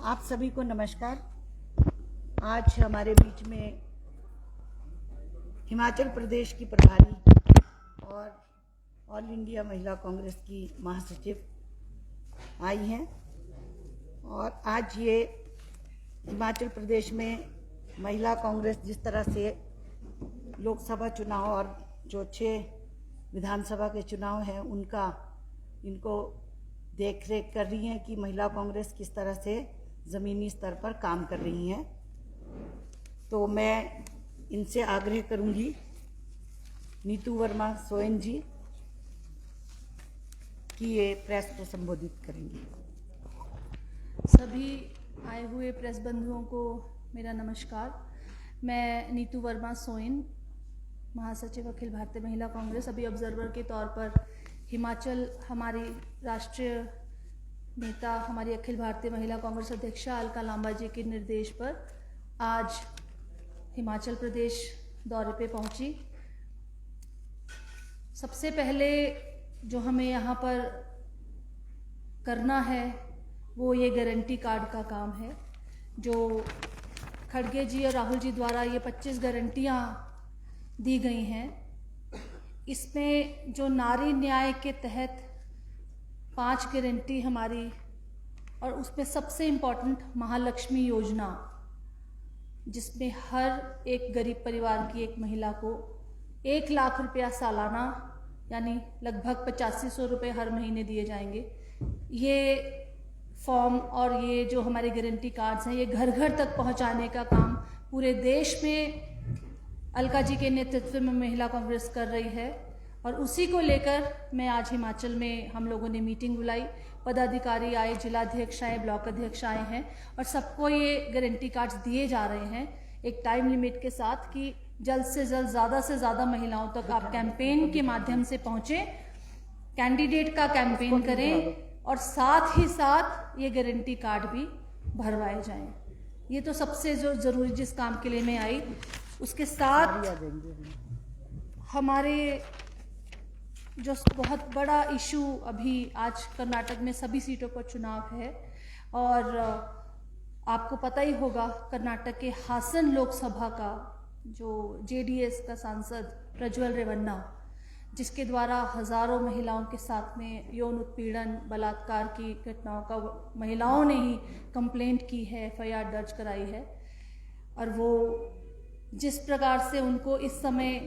आप सभी को नमस्कार। आज हमारे बीच में हिमाचल प्रदेश की प्रभारी और ऑल इंडिया महिला कांग्रेस की महासचिव आई हैं और आज ये हिमाचल प्रदेश में महिला कांग्रेस जिस तरह से लोकसभा चुनाव और जो 6 विधानसभा के चुनाव हैं उनका इनको देख रेख कर रही हैं कि महिला कांग्रेस किस तरह से ज़मीनी स्तर पर काम कर रही हैं। तो मैं इनसे आग्रह करूंगी, नीतू वर्मा सोइन जी, कि ये प्रेस को संबोधित करेंगी। सभी आए हुए प्रेस बंधुओं को मेरा नमस्कार। मैं नीतू वर्मा सोइन, महासचिव अखिल भारतीय महिला कांग्रेस, अभी ऑब्जर्वर के तौर पर हिमाचल, हमारी राष्ट्रीय नेता, हमारी अखिल भारतीय महिला कांग्रेस अध्यक्षा अलका लांबा जी के निर्देश पर आज हिमाचल प्रदेश दौरे पे पहुंची। सबसे पहले जो हमें यहाँ पर करना है वो ये गारंटी कार्ड का काम है, जो खड़गे जी और राहुल जी द्वारा ये 25 गारंटियाँ दी गई हैं। इसमें जो नारी न्याय के तहत 5 गारंटी हमारी, और उसमें सबसे इम्पॉर्टेंट महालक्ष्मी योजना, जिसमें हर एक गरीब परिवार की एक महिला को 1 लाख रुपया सालाना, यानी लगभग 8500 रुपये हर महीने दिए जाएंगे। ये फॉर्म और ये जो हमारे गारंटी कार्ड्स हैं, ये घर घर तक पहुंचाने का काम पूरे देश में अलका जी के नेतृत्व में महिला कांग्रेस कर रही है। और उसी को लेकर मैं आज हिमाचल में, हम लोगों ने मीटिंग बुलाई, पदाधिकारी आए, जिलाध्यक्ष आए, ब्लॉक अध्यक्ष आए हैं और सबको ये गारंटी कार्ड्स दिए जा रहे हैं एक टाइम लिमिट के साथ कि जल्द से जल्द, ज़्यादा से ज़्यादा महिलाओं तक आप कैंपेन के माध्यम से पहुँचें, कैंडिडेट का कैंपेन करें और साथ ही साथ ये गारंटी कार्ड भी भरवाए जाएं। ये तो सबसे जो ज़रूरी जिस काम के लिए मैं आई। उसके साथ हमारे जो बहुत बड़ा इशू, अभी आज कर्नाटक में सभी सीटों पर चुनाव है और आपको पता ही होगा कर्नाटक के हासन लोकसभा का जो जेडीएस का सांसद प्रज्वल रेवन्ना, जिसके द्वारा हजारों महिलाओं के साथ में यौन उत्पीड़न, बलात्कार की घटनाओं का महिलाओं ने ही कंप्लेंट की है, FIR दर्ज कराई है। और वो जिस प्रकार से उनको इस समय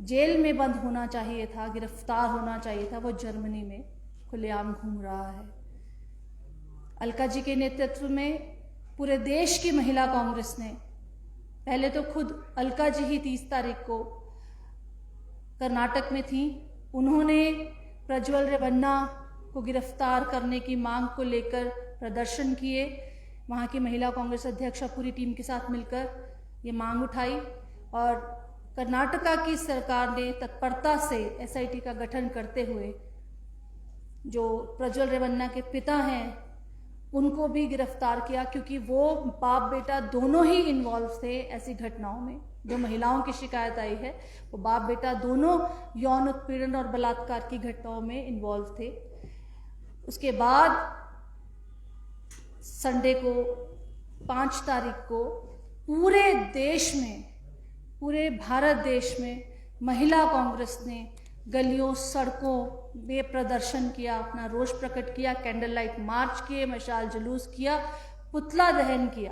जेल में बंद होना चाहिए था, गिरफ्तार होना चाहिए था, वो जर्मनी में खुलेआम घूम रहा है। अलका जी के नेतृत्व में पूरे देश की महिला कांग्रेस ने, पहले तो खुद अलका जी ही 30 तारीख को कर्नाटक में थी, उन्होंने प्रज्वल रेवन्ना को गिरफ्तार करने की मांग को लेकर प्रदर्शन किए। वहाँ की महिला कांग्रेस अध्यक्ष पूरी टीम के साथ मिलकर ये मांग उठाई और कर्नाटका की सरकार ने तत्परता से SIT का गठन करते हुए जो प्रज्वल रेवन्ना के पिता हैं उनको भी गिरफ्तार किया, क्योंकि वो बाप बेटा दोनों ही इन्वॉल्व थे ऐसी घटनाओं में। जो महिलाओं की शिकायत आई है वो बाप बेटा दोनों यौन उत्पीड़न और बलात्कार की घटनाओं में इन्वॉल्व थे। उसके बाद संडे को 5 तारीख को पूरे देश में, पूरे भारत देश में महिला कांग्रेस ने गलियों, सड़कों में प्रदर्शन किया, अपना रोष प्रकट किया, कैंडल लाइट मार्च किए, मशाल जुलूस किया, पुतला दहन किया।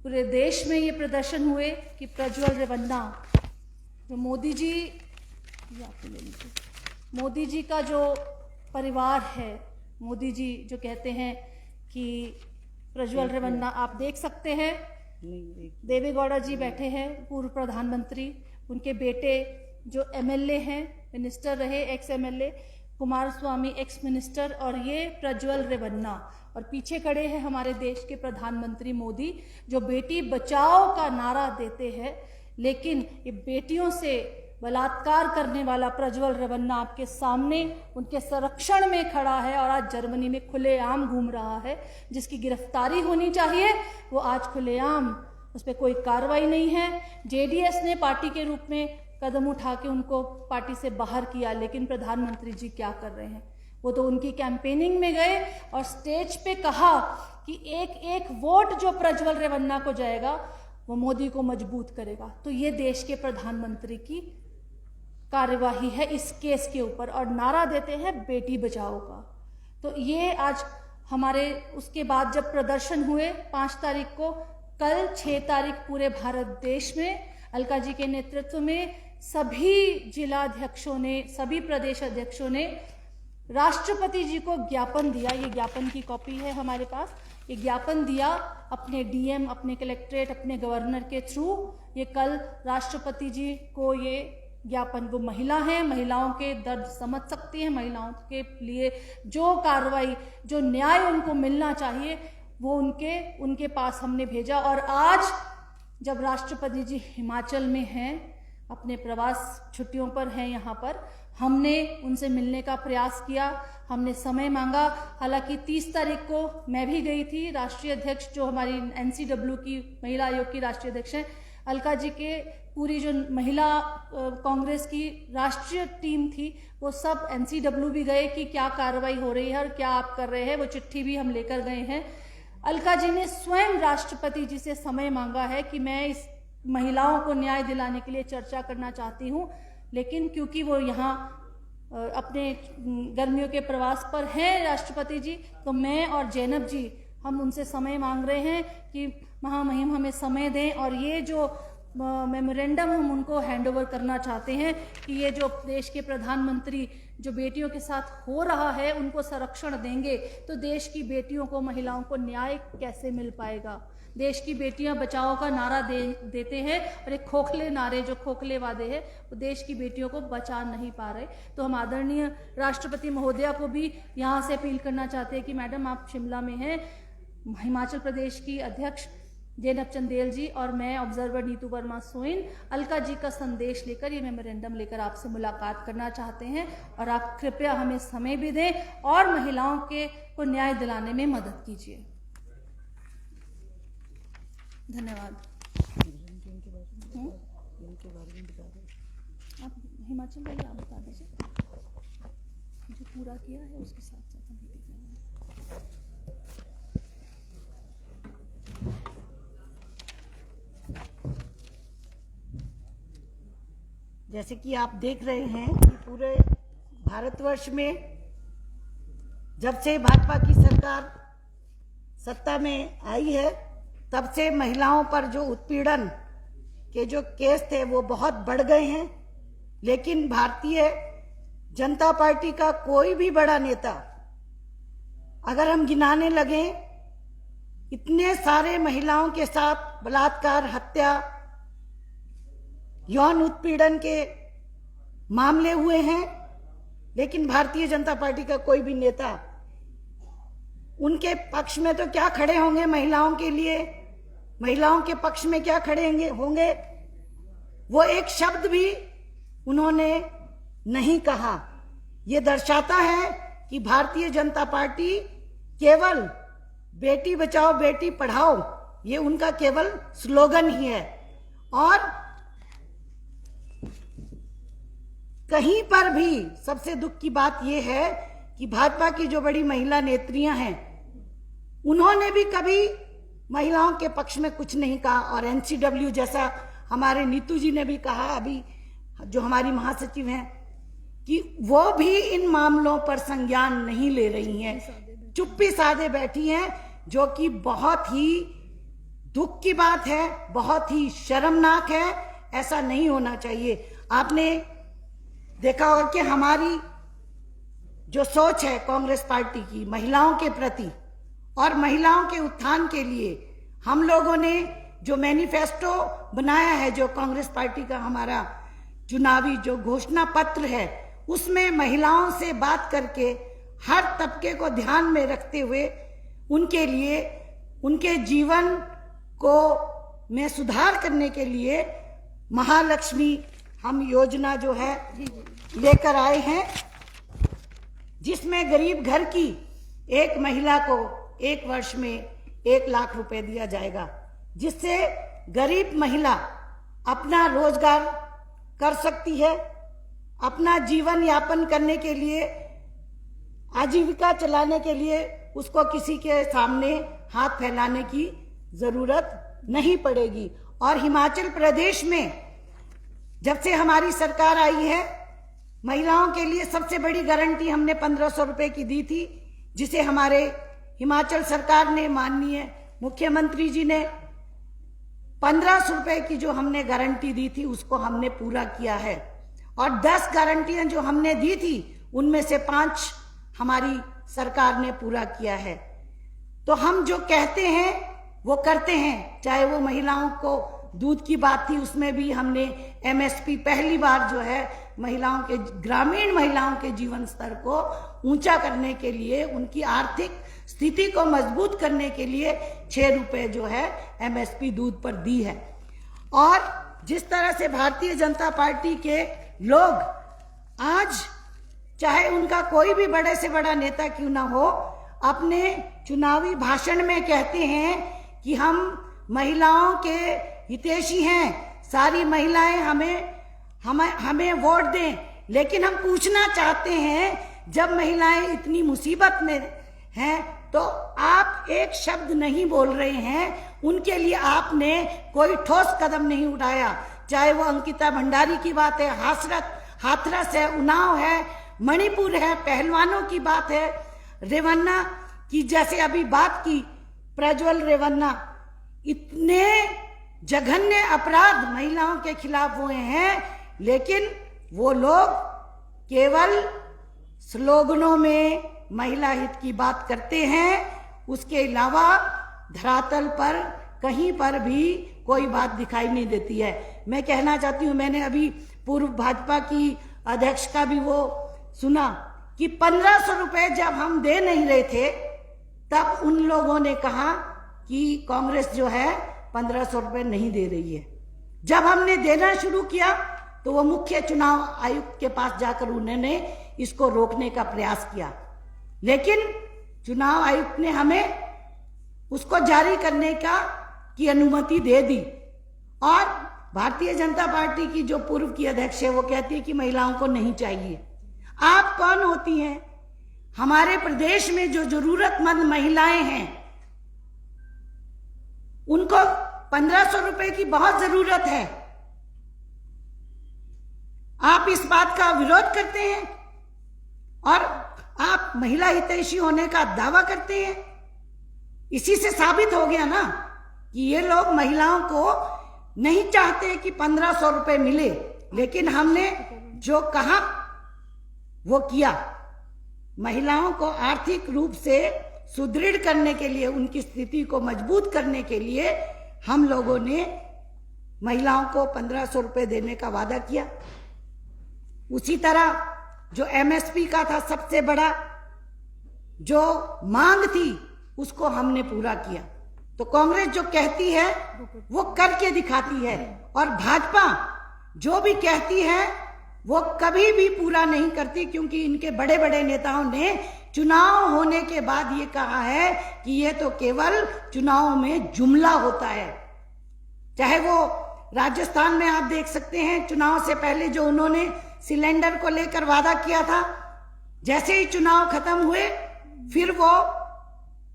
पूरे देश में ये प्रदर्शन हुए कि प्रज्वल रेवन्ना, जो मोदी जी का जो परिवार है, मोदी जी जो कहते हैं कि प्रज्वल रेवन्ना, आप देख सकते हैं देवेगौड़ा जी बैठे हैं, पूर्व प्रधानमंत्री, उनके बेटे जो MLA हैं, मिनिस्टर रहे, x MLA, Kumaraswamy ex minister, और ये प्रज्वल रेवन्ना, और पीछे खड़े हैं हमारे देश के प्रधानमंत्री मोदी, जो बेटी बचाओ का नारा देते हैं, लेकिन ये बेटियों से बलात्कार करने वाला प्रज्वल रेवन्ना आपके सामने उनके संरक्षण में खड़ा है और आज जर्मनी में खुलेआम घूम रहा है। जिसकी गिरफ्तारी होनी चाहिए वो आज खुलेआम, उस पर कोई कार्रवाई नहीं है। JDS ने पार्टी के रूप में कदम उठा के उनको पार्टी से बाहर किया, लेकिन प्रधानमंत्री जी क्या कर रहे हैं? वो तो उनकी कैंपेनिंग में गए और स्टेज पे कहा कि एक एक वोट जो प्रज्वल रेवन्ना को जाएगा वो मोदी को मजबूत करेगा। तो ये देश के प्रधानमंत्री की कार्यवाही है इस केस के ऊपर, और नारा देते हैं बेटी बचाओ का। तो ये आज हमारे उसके बाद जब प्रदर्शन हुए 5 तारीख को, कल 6 तारीख पूरे भारत देश में अलका जी के नेतृत्व में सभी जिलाध्यक्षों ने, सभी प्रदेश अध्यक्षों ने राष्ट्रपति जी को ज्ञापन दिया। ये ज्ञापन की कॉपी है हमारे पास। ये ज्ञापन दिया अपने डीएम, अपने कलेक्ट्रेट, अपने गवर्नर के थ्रू। ये कल राष्ट्रपति जी को ये ज्ञापन, वो महिला हैं, महिलाओं के दर्द समझ सकती हैं, महिलाओं के लिए जो कार्रवाई, जो न्याय उनको मिलना चाहिए वो उनके पास हमने भेजा। और आज जब राष्ट्रपति जी हिमाचल में हैं, अपने प्रवास छुट्टियों पर हैं यहाँ पर, हमने उनसे मिलने का प्रयास किया, हमने समय मांगा। हालांकि 30 तारीख को मैं भी गई थी। राष्ट्रीय अध्यक्ष जो हमारी NCW की महिला आयोग की राष्ट्रीय अध्यक्ष हैं, अलका जी के पूरी जो महिला कांग्रेस की राष्ट्रीय टीम थी वो सब NCW भी गए कि क्या कार्रवाई हो रही है और क्या आप कर रहे हैं। वो चिट्ठी भी हम लेकर गए हैं। अलका जी ने स्वयं राष्ट्रपति जी से समय मांगा है कि मैं इस महिलाओं को न्याय दिलाने के लिए चर्चा करना चाहती हूँ, लेकिन क्योंकि वो यहाँ अपने गर्मियों के प्रवास पर हैं राष्ट्रपति जी, तो मैं और जैनब जी हम उनसे समय मांग रहे हैं कि महामहिम हमें समय दें और ये जो मेमोरेंडम हम उनको हैंडओवर करना चाहते हैं कि ये जो देश के प्रधानमंत्री जो बेटियों के साथ हो रहा है उनको संरक्षण देंगे तो देश की बेटियों को, महिलाओं को न्याय कैसे मिल पाएगा। देश की बेटियां बचाओ का नारा देते हैं और एक खोखले नारे, जो खोखले वादे हैं, वो देश की बेटियों को बचा नहीं पा रहे। तो हम आदरणीय राष्ट्रपति महोदया को भी यहाँ से अपील करना चाहते हैं कि मैडम आप शिमला में हैं, हिमाचल प्रदेश की अध्यक्ष जैनब चंदेल जी और मैं ऑब्जर्वर नीतू वर्मा सोइन अलका जी का संदेश लेकर, ये मेमोरेंडम लेकर आपसे मुलाकात करना चाहते हैं और आप कृपया हमें समय भी दें और महिलाओं को न्याय दिलाने में मदद कीजिए। धन्यवाद। आप हिमाचल वाले आप बता दीजिए, जो पूरा किया है उसके साथ साथ हम भी जैसे कि आप देख रहे हैं कि पूरे भारतवर्ष में जब से भाजपा की सरकार सत्ता में आई है तब से महिलाओं पर जो उत्पीड़न के जो केस थे वो बहुत बढ़ गए हैं। लेकिन भारतीय जनता पार्टी का कोई भी बड़ा नेता, अगर हम गिनाने लगे, इतने सारे महिलाओं के साथ बलात्कार, हत्या, यौन उत्पीड़न के मामले हुए हैं, लेकिन भारतीय जनता पार्टी का कोई भी नेता उनके पक्ष में तो क्या खड़े होंगे, महिलाओं के लिए, महिलाओं के पक्ष में क्या खड़े होंगे, वो एक शब्द भी उन्होंने नहीं कहा। ये दर्शाता है कि भारतीय जनता पार्टी केवल बेटी बचाओ बेटी पढ़ाओ ये उनका केवल स्लोगन ही है, और कहीं पर भी सबसे दुख की बात यह है कि भाजपा की जो बड़ी महिला नेत्रियां हैं उन्होंने भी कभी महिलाओं के पक्ष में कुछ नहीं कहा। और NCW जैसा हमारे नीतू जी ने भी कहा, अभी जो हमारी महासचिव हैं, कि वो भी इन मामलों पर संज्ञान नहीं ले रही हैं, चुप्पी साधे बैठी हैं, जो कि बहुत ही दुख की बात है, बहुत ही शर्मनाक है। ऐसा नहीं होना चाहिए। आपने देखा होगा कि हमारी जो सोच है कांग्रेस पार्टी की महिलाओं के प्रति और महिलाओं के उत्थान के लिए, हम लोगों ने जो मैनिफेस्टो बनाया है, जो कांग्रेस पार्टी का हमारा चुनावी जो घोषणा पत्र है, उसमें महिलाओं से बात करके हर तबके को ध्यान में रखते हुए उनके लिए, उनके जीवन को में सुधार करने के लिए महालक्ष्मी हम योजना जो है लेकर आए हैं, जिसमें गरीब घर की एक महिला को 1 वर्ष में 1 लाख रुपए दिया जाएगा, जिससे गरीब महिला अपना रोजगार कर सकती है, अपना जीवन यापन करने के लिए आजीविका चलाने के लिए उसको किसी के सामने हाथ फैलाने की जरूरत नहीं पड़ेगी। और हिमाचल प्रदेश में जब से हमारी सरकार आई है, महिलाओं के लिए सबसे बड़ी गारंटी हमने 1500 रुपए की दी थी, जिसे हमारे हिमाचल सरकार ने, माननीय मुख्यमंत्री जी ने 1500 रुपए की जो हमने गारंटी दी थी उसको हमने पूरा किया है। और 10 गारंटियां जो हमने दी थी उनमें से 5 हमारी सरकार ने पूरा किया है। तो हम जो कहते हैं वो करते हैं। चाहे वो महिलाओं को दूध की बात थी, उसमें भी हमने एमएसपी पहली बार जो है महिलाओं के, ग्रामीण महिलाओं के जीवन स्तर को ऊंचा करने के लिए, उनकी आर्थिक स्थिति को मजबूत करने के लिए 6 रुपए जो है एमएसपी दूध पर दी है। और जिस तरह से भारतीय जनता पार्टी के लोग आज, चाहे उनका कोई भी बड़े से बड़ा नेता क्यों ना हो, अपने चुनावी भाषण में कहते हैं कि हम महिलाओं के हितैषी हैं, सारी महिलाएं हमें वोट दें। लेकिन हम पूछना चाहते हैं, जब महिलाएं इतनी मुसीबत में हैं तो आप एक शब्द नहीं बोल रहे हैं, उनके लिए आपने कोई ठोस कदम नहीं उठाया। चाहे वो अंकिता भंडारी की बात है, हाथरस है, उन्नाव है, मणिपुर है, पहलवानों की बात है, रेवन्ना की जैसे अभी बात की, प्रज्वल रेवन्ना, इतने जघन्य अपराध महिलाओं के खिलाफ हुए हैं, लेकिन वो लोग केवल स्लोगनों में महिला हित की बात करते हैं। उसके अलावा धरातल पर कहीं पर भी कोई बात दिखाई नहीं देती है। मैं कहना चाहती हूँ, मैंने अभी पूर्व भाजपा की अध्यक्ष का भी वो सुना कि 1500 रुपए जब हम दे नहीं रहे थे, तब उन लोगों ने कहा कि कांग्रेस जो है 1500 रुपए नहीं दे रही है। जब हमने देना शुरू किया तो वो मुख्य चुनाव आयुक्त के पास जाकर उन्होंने इसको रोकने का प्रयास किया, लेकिन चुनाव आयुक्त ने हमें उसको जारी करने की अनुमति दे दी। और भारतीय जनता पार्टी की जो पूर्व की अध्यक्ष है वो कहती है कि महिलाओं को नहीं चाहिए। आप कौन होती हैं? हमारे प्रदेश में जो जरूरतमंद महिलाएं हैं उनको 1500 रुपए की बहुत जरूरत है। आप इस बात का विरोध करते हैं और आप महिला हितैषी होने का दावा करते हैं। इसी से साबित हो गया ना कि ये लोग महिलाओं को नहीं चाहते कि 1500 रुपए मिले, लेकिन हमने जो कहा वो किया। महिलाओं को आर्थिक रूप से सुदृढ़ करने के लिए, उनकी स्थिति को मजबूत करने के लिए हम लोगों ने महिलाओं को 1500 रुपए देने का वादा किया। उसी तरह जो एमएसपी का था सबसे बड़ा जो मांग थी उसको हमने पूरा किया। तो कांग्रेस जो कहती है वो करके दिखाती है, और भाजपा जो भी कहती है वो कभी भी पूरा नहीं करती, क्योंकि इनके बड़े बड़े नेताओं ने चुनाव होने के बाद ये कहा है कि ये तो केवल चुनाव में जुमला होता है। चाहे वो राजस्थान में आप देख सकते हैं, चुनाव से पहले जो उन्होंने सिलेंडर को लेकर वादा किया था, जैसे ही चुनाव खत्म हुए फिर वो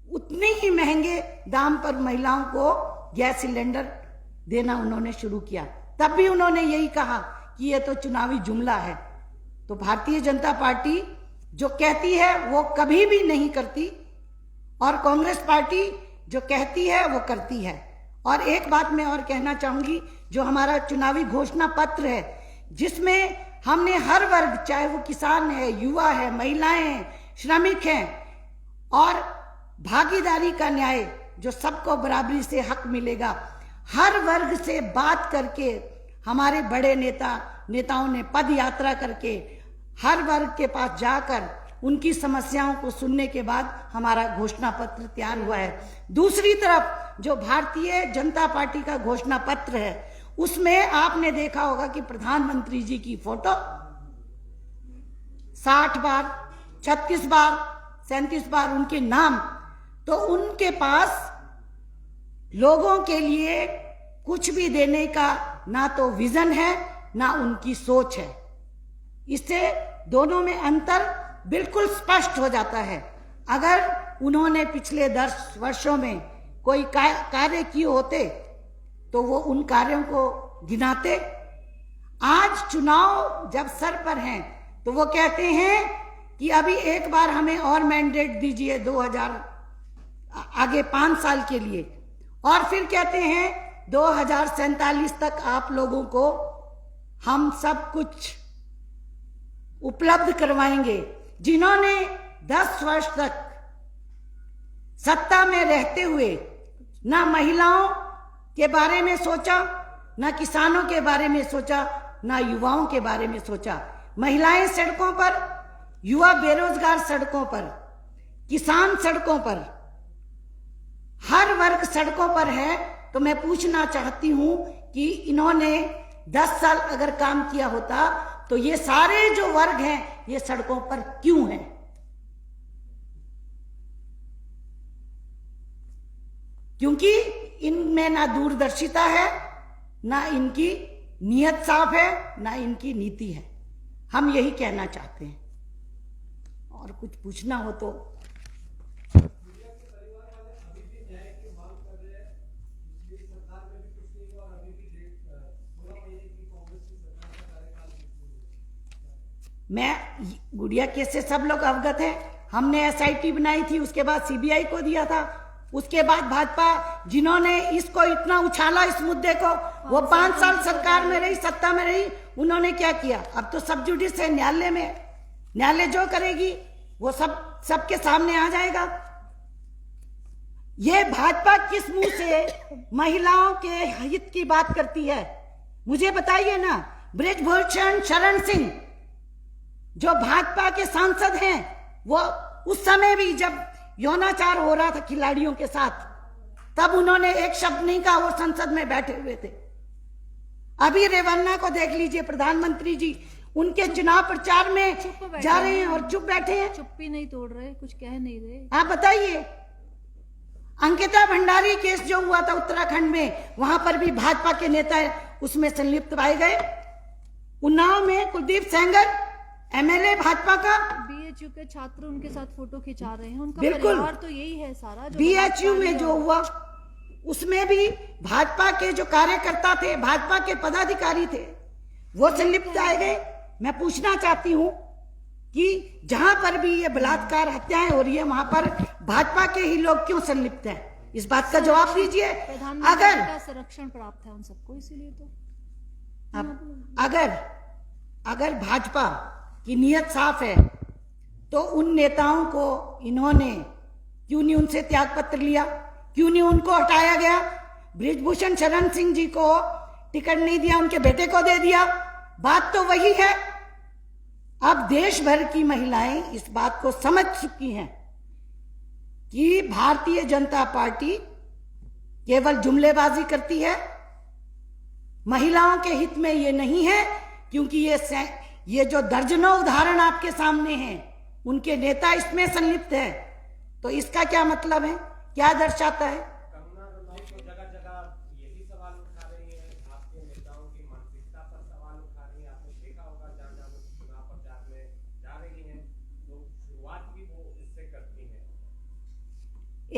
उतने ही महंगे दाम पर महिलाओं को गैस सिलेंडर देना उन्होंने शुरू किया। तब भी उन्होंने यही कहा कि ये तो चुनावी जुमला है। तो भारतीय जनता पार्टी जो कहती है वो कभी भी नहीं करती, और कांग्रेस पार्टी जो कहती है वो करती है। और एक बात मैं और कहना चाहूंगी, जो हमारा चुनावी घोषणा पत्र है जिसमें हमने हर वर्ग, चाहे वो किसान है, युवा है, महिलाएं हैं, श्रमिक हैं, और भागीदारी का न्याय, जो सबको बराबरी से हक मिलेगा, हर वर्ग से बात करके हमारे बड़े नेताओं ने पद यात्रा करके हर वर्ग के पास जाकर उनकी समस्याओं को सुनने के बाद हमारा घोषणा पत्र तैयार हुआ है। दूसरी तरफ जो भारतीय जनता पार्टी का घोषणा पत्र है उसमें आपने देखा होगा कि प्रधानमंत्री जी की फोटो 60 बार, 36 बार, 37 बार उनके नाम। तो उनके पास लोगों के लिए कुछ भी देने का ना तो विजन है ना उनकी सोच है। इससे दोनों में अंतर बिल्कुल स्पष्ट हो जाता है। अगर उन्होंने पिछले 10 वर्षों में कोई कार्य किए होते तो वो उन कार्यों को गिनाते। आज चुनाव जब सर पर हैं तो वो कहते हैं कि अभी एक बार हमें और मैंडेट दीजिए 2000 आगे 5 साल के लिए, और फिर कहते हैं 2047 तक आप लोगों को हम सब कुछ उपलब्ध करवाएंगे। जिन्होंने 10 वर्ष तक सत्ता में रहते हुए ना महिलाओं के बारे में सोचा, ना किसानों के बारे में सोचा, ना युवाओं के बारे में सोचा। महिलाएं सड़कों पर, युवा बेरोजगार सड़कों पर, किसान सड़कों पर, हर वर्ग सड़कों पर है। तो मैं पूछना चाहती हूं कि इन्होंने 10 साल अगर काम किया होता तो ये सारे जो वर्ग हैं ये सड़कों पर क्यों हैं? क्योंकि इनमें ना दूरदर्शिता है, ना इनकी नीयत साफ है, ना इनकी नीति है। हम यही कहना चाहते हैं। और कुछ पूछना हो तो मैं गुड़िया केस से सब लोग अवगत हैं। हमने एसआईटी बनाई थी, उसके बाद सीबीआई को दिया था। उसके बाद भाजपा जिन्होंने इसको इतना उछाला इस मुद्दे को, वो 5 साल सरकार में रही, सत्ता में रही, उन्होंने क्या किया? अब तो सब जुडिस है न्यायालय में, न्यायालय जो करेगी वो सबके सामने आ जाएगा। ये भाजपा किस मुंह से महिलाओं के हित की बात करती है? मुझे बताइए ना। बृजभूषण शरण सिंह जो भाजपा के सांसद हैं, वो उस समय भी जब यौनाचार हो रहा था खिलाड़ियों के साथ, तब उन्होंने एक शब्द नहीं कहा, वो संसद में बैठे हुए थे। अभी रेवन्ना को देख लीजिए, प्रधानमंत्री जी उनके चुनाव प्रचार में जा रहे हैं और चुप बैठे हैं, चुप्पी नहीं तोड़ रहे, कुछ कह नहीं रहे। आप बताइए। अंकिता भंडारी केस जो हुआ था उत्तराखंड में, वहां पर भी भाजपा के नेता उसमें संलिप्त पाए गए। उन्नाव में कुलदीप सेंगर एमएलए भाजपा का, बीएचयू के छात्र उनके साथ फोटो खिंचा रहे हैं, उनका बिल्कुल परिवार तो यही है सारा। बीएचयू में जो हुआ उसमें भी भाजपा के जो कार्यकर्ता थे, भाजपा के पदाधिकारी थे, वो संलिप्त आए गए। मैं पूछना चाहती हूं कि जहां पर भी ये बलात्कार हत्याएं हो रही है, वहां पर भाजपा के ही लोग क्यों संलिप्त हैं? इस बात का जवाब दीजिए। अगर संरक्षण प्राप्त है उन सबको, इसीलिए तो अगर भाजपा की नीयत साफ है तो उन नेताओं को इन्होंने क्यों नहीं उनसे त्याग पत्र लिया? क्यों नहीं उनको हटाया गया? बृजभूषण शरण सिंह जी को टिकट नहीं दिया, उनके बेटे को दे दिया। बात तो वही है। अब देश भर की महिलाएं इस बात को समझ चुकी हैं कि भारतीय जनता पार्टी केवल जुमलेबाजी करती है, महिलाओं के हित में ये नहीं है। क्योंकि ये जो दर्जनों उदाहरण आपके सामने हैं, उनके नेता इसमें संलिप्त है। तो इसका क्या मतलब है, क्या दर्शाता है? जगह जगह यही सवाल उठा रही है, आपके नेताओं की मानसिकता पर सवाल उठा रही है। आपने देखा होगा जहां जहां वो चुनाव प्रचार में जा रही हैं, तो शुरुआत भी वो इससे करती हैं।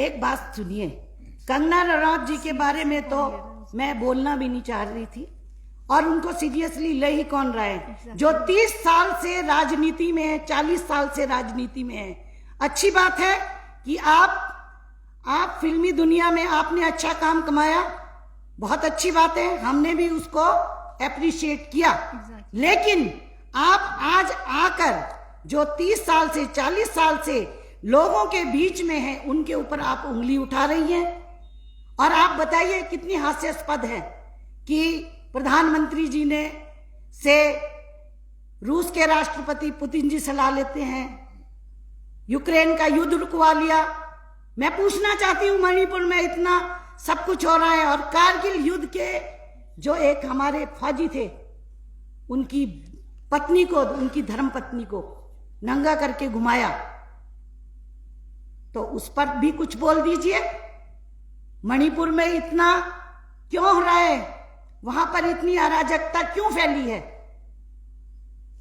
एक बात सुनिए, कंगना रनौत जी के बारे में तो मैं बोलना भी नहीं चाह रही थी, और उनको सीरियसली ले ही कौन रहा है? जो 30 साल से राजनीति में है, 40 साल से राजनीति में है। अच्छी बात है कि आप फिल्मी दुनिया में आपने अच्छा काम कमाया, बहुत अच्छी बात है, हमने भी उसको एप्रिशिएट किया। लेकिन आप आज आकर जो 30 साल से 40 साल से लोगों के बीच में हैं, उनके ऊपर आप उंगली उठा रही हैं। और आप बताइए कितनी हास्यास्पद है कि प्रधानमंत्री जी से रूस के राष्ट्रपति पुतिन जी सलाह लेते हैं, यूक्रेन का युद्ध रुकवा लिया। मैं पूछना चाहती हूं, मणिपुर में इतना सब कुछ हो रहा है, और कारगिल युद्ध के जो एक हमारे फौजी थे, उनकी पत्नी को, उनकी धर्मपत्नी को नंगा करके घुमाया, तो उस पर भी कुछ बोल दीजिए। मणिपुर में इतना क्यों हो रहा है? वहां पर इतनी अराजकता क्यों फैली है?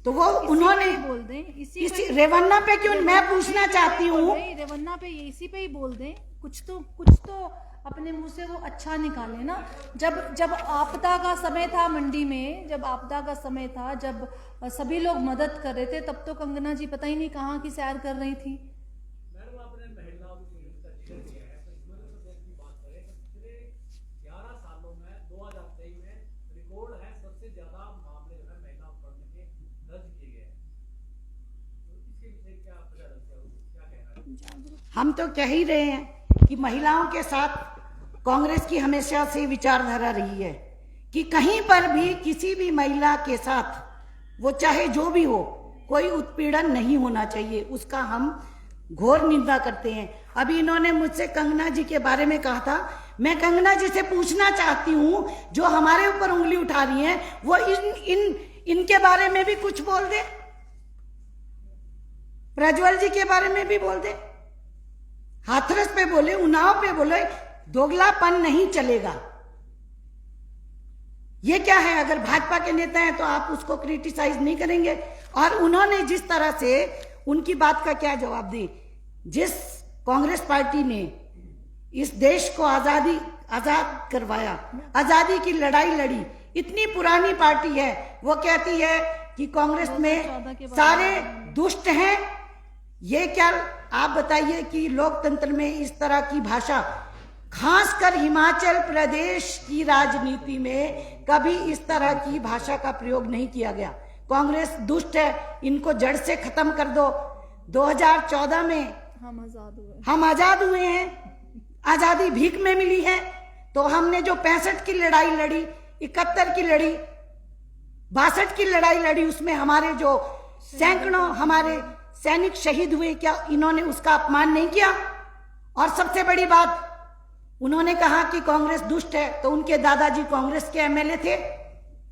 तो वो उन्होंने बोल दें, इसी रेवन्ना पे क्यों, मैं पूछना चाहती हूँ, रेवन्ना पे इसी पे ही बोल दें, कुछ तो अपने मुंह से वो अच्छा निकाले ना। जब आपदा का समय था मंडी में, जब आपदा का समय था, जब सभी लोग मदद कर रहे थे, तब तो कंगना जी पता ही नहीं कहाँ की सैर कर रही थी। मैडम आपने महिलाओं की का जिक्र किया है, कश्मीर प्रदेश की बात करें तो पिछले 11 सालों में 2023 में रिकॉर्ड है, सबसे ज्यादा मामले जो है महिला अपहरण के दर्ज किए गए हैं। तो इसके विषय क्या कहना है? हम तो कह ही रहे हैं कि महिलाओं के साथ कांग्रेस की हमेशा से विचारधारा रही है कि कहीं पर भी किसी भी महिला के साथ, वो चाहे जो भी हो, कोई उत्पीड़न नहीं होना चाहिए, उसका हम घोर निंदा करते हैं। अभी इन्होंने मुझसे कंगना जी के बारे में कहा था, मैं कंगना जी से पूछना चाहती हूं, जो हमारे ऊपर उंगली उठा रही हैं, वो इनके बारे में भी कुछ बोल दे, प्रज्वल जी के बारे में भी बोल दे, हाथरस पे बोले, उन्नाव पे बोले, दोगलापन नहीं चलेगा। ये क्या है? अगर भाजपा के नेता हैं तो आप उसको क्रिटिसाइज नहीं करेंगे। और उन्होंने जिस तरह से उनकी बात का क्या जवाब दी, जिस कांग्रेस पार्टी ने इस देश को आजाद करवाया, आजादी की लड़ाई लड़ी, इतनी पुरानी पार्टी है, वो कहती है कि कांग्रेस में सारे दुष्ट हैं। ये क्या आप बताइए कि लोकतंत्र में इस तरह की भाषा, खासकर हिमाचल प्रदेश की राजनीति में कभी इस तरह की भाषा का प्रयोग नहीं किया गया। कांग्रेस दुष्ट है, इनको जड़ से खत्म कर दो। 2014 में हम आजाद हुए हैं, आजादी भीख में मिली है, तो हमने जो 65 की लड़ाई लड़ी, 71 की लड़ी, 62 की लड़ाई लड़ी, उसमें हमारे जो सैकड़ों हमारे सैनिक शहीद हुए, क्या इन्होंने उसका अपमान नहीं किया? और सबसे बड़ी बात, उन्होंने कहा कि कांग्रेस दुष्ट है, तो उनके दादाजी कांग्रेस के एमएलए थे,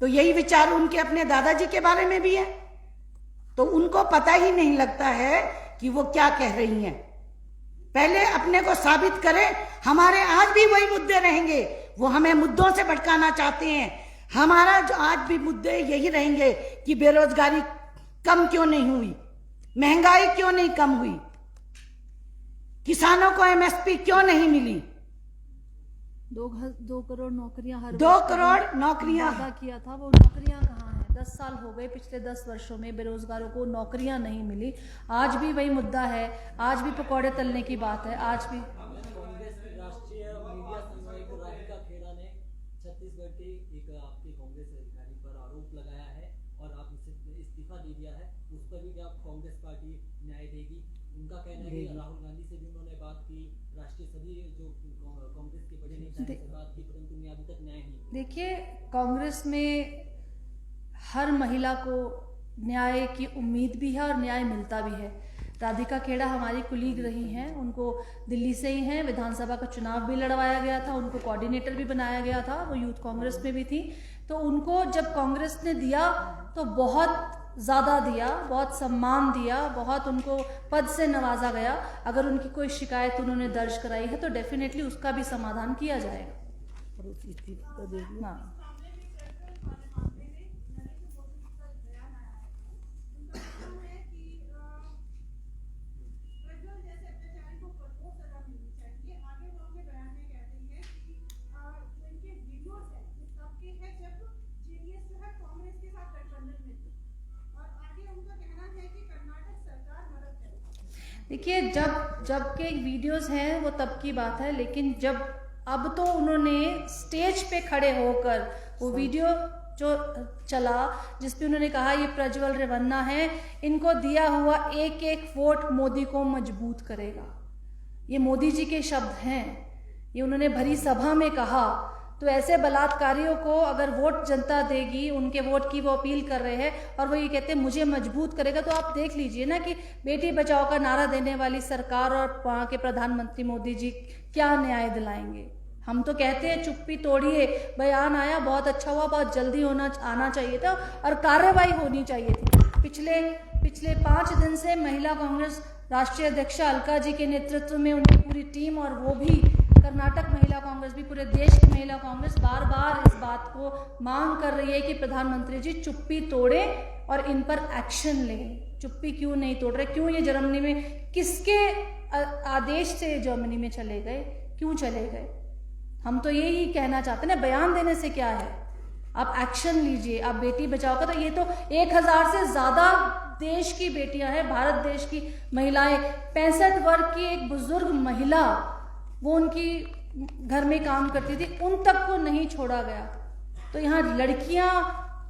तो यही विचार उनके अपने दादाजी के बारे में भी है। तो उनको पता ही नहीं लगता है कि वो क्या कह रही हैं। पहले अपने को साबित करें। हमारे आज भी वही मुद्दे रहेंगे, वो हमें मुद्दों से भटकाना चाहते हैं। हमारा जो आज भी मुद्दे यही रहेंगे कि बेरोजगारी कम क्यों नहीं हुई, महंगाई क्यों नहीं कम हुई, किसानों को एमएसपी क्यों नहीं मिली, 2 करोड़ नौकरियां, 2 करोड़ नौकरियां वादा किया था, वो नौकरियां कहाँ हैं? 10 साल हो गए, पिछले 10 वर्षों में बेरोजगारों को नौकरियां नहीं मिली। आज भी वही मुद्दा है, आज भी पकौड़े तलने की बात है, आज भी। कांग्रेस के राष्ट्रीय मीडिया समन्वयक राधिका खेड़ा ने छत्तीसगढ़ के एक आपके कांग्रेस अधिकारी पर आरोप लगाया है और आप इस्तीफा दे दिया है, उस पर भी क्या कांग्रेस पार्टी न्याय देगी? उनका कहना है कि राहुल गांधी से भी उन्होंने बात की, राष्ट्रीय सभी जो कांग्रेस के बड़े नेता से बात की, परंतु अभी तक न्याय नहीं। देखिए, कांग्रेस में हर महिला को न्याय की उम्मीद भी है और न्याय मिलता भी है। राधिका खेड़ा हमारी कुलीग रही हैं, उनको दिल्ली से ही हैं, विधानसभा का चुनाव भी लड़वाया गया था, उनको कोऑर्डिनेटर भी बनाया गया था, वो यूथ कांग्रेस में भी थी। तो उनको जब कांग्रेस ने दिया तो बहुत ज़्यादा दिया, बहुत सम्मान दिया, बहुत उनको पद से नवाजा गया। अगर उनकी कोई शिकायत उन्होंने दर्ज कराई है तो डेफिनेटली उसका भी समाधान किया जाएगा। हाँ, देखिए, जब के वीडियोस हैं वो तब की बात है, लेकिन जब अब तो उन्होंने स्टेज पे खड़े होकर वो वीडियो जो चला जिसपे उन्होंने कहा ये प्रज्वल रेवन्ना है, इनको दिया हुआ एक एक वोट मोदी को मजबूत करेगा। ये मोदी जी के शब्द हैं, ये उन्होंने भरी सभा में कहा। तो ऐसे बलात्कारियों को अगर वोट जनता देगी, उनके वोट की वो अपील कर रहे हैं और वो ये कहते हैं मुझे मजबूत करेगा, तो आप देख लीजिए ना कि बेटी बचाओ का नारा देने वाली सरकार और वहाँ के प्रधानमंत्री मोदी जी क्या न्याय दिलाएंगे। हम तो कहते हैं चुप्पी तोड़िए, बयान आया बहुत अच्छा हुआ, बहुत जल्दी आना चाहिए था और कार्रवाई होनी चाहिए थी। पिछले 5 दिन से महिला कांग्रेस राष्ट्रीय अध्यक्षा अलका जी के नेतृत्व में उनकी पूरी टीम और वो भी कर्नाटक महिला कांग्रेस भी, पूरे देश की महिला कांग्रेस बार बार इस बात को मांग कर रही है कि प्रधानमंत्री जी चुप्पी तोड़े और इन पर एक्शन लें। चुप्पी क्यों नहीं तोड़ रहे? क्यों ये जर्मनी में, किसके आदेश से जर्मनी में चले गए? क्यों चले गए? हम तो यही कहना चाहते हैं ना, बयान देने से क्या है, आप एक्शन लीजिए। आप बेटी बचाओ का, तो ये तो 1000 से ज्यादा देश की बेटियां हैं, भारत देश की महिलाएं, 65 वर्ग की एक बुजुर्ग महिला, वो उनकी घर में काम करती थी, उन तक को नहीं छोड़ा गया। तो यहाँ लड़कियां,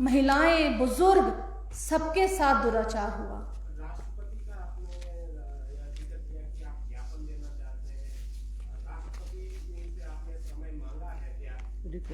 महिलाएं, बुजुर्ग, सबके साथ दुराचार हुआ। राष्ट्रपति का आपने जिक्र किया कि आप ज्ञापन देना चाहते हैं, राष्ट्रपति से आपने समय मांगा है क्या?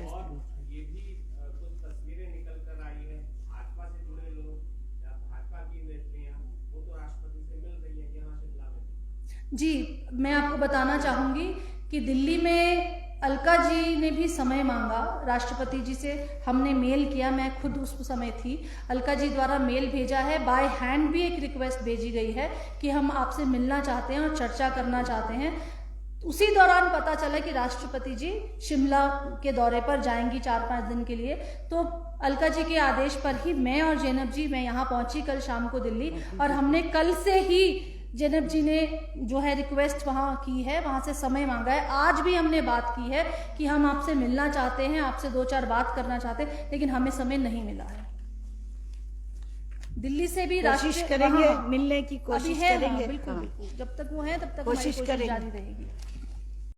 और ये भी कुछ तस्वीरें निकल कर आई है, भाजपा से जुड़े लोग या भाजपा की नेत्रियां, वो तो राष्ट्रपति से मिल रही है यहाँ शिमला में। जी, मैं आपको बताना चाहूंगी कि दिल्ली में अलका जी ने भी समय मांगा राष्ट्रपति जी से, हमने मेल किया, मैं खुद उस समय थी, अलका जी द्वारा मेल भेजा है, बाय हैंड भी एक रिक्वेस्ट भेजी गई है कि हम आपसे मिलना चाहते हैं और चर्चा करना चाहते हैं। उसी दौरान पता चला कि राष्ट्रपति जी शिमला के दौरे पर जाएंगी 4-5 दिन के लिए। तो अलका जी के आदेश पर ही मैं और जैनब जी, मैं यहाँ पहुंची कल शाम को दिल्ली, और हमने कल से ही जैनब जी ने जो है रिक्वेस्ट वहाँ की है, वहाँ से समय मांगा है। आज भी हमने बात की है कि हम आपसे मिलना चाहते हैं, आपसे 2-4 बात करना चाहते हैं, लेकिन हमें समय नहीं मिला है। दिल्ली से भी कोशिश करेंगे, मिलने की कोशिश करेंगे। बिल्कुल, जब तक वो है तब तक कोशिश हमारी कोशिश करेंगे। जारी रहेगी।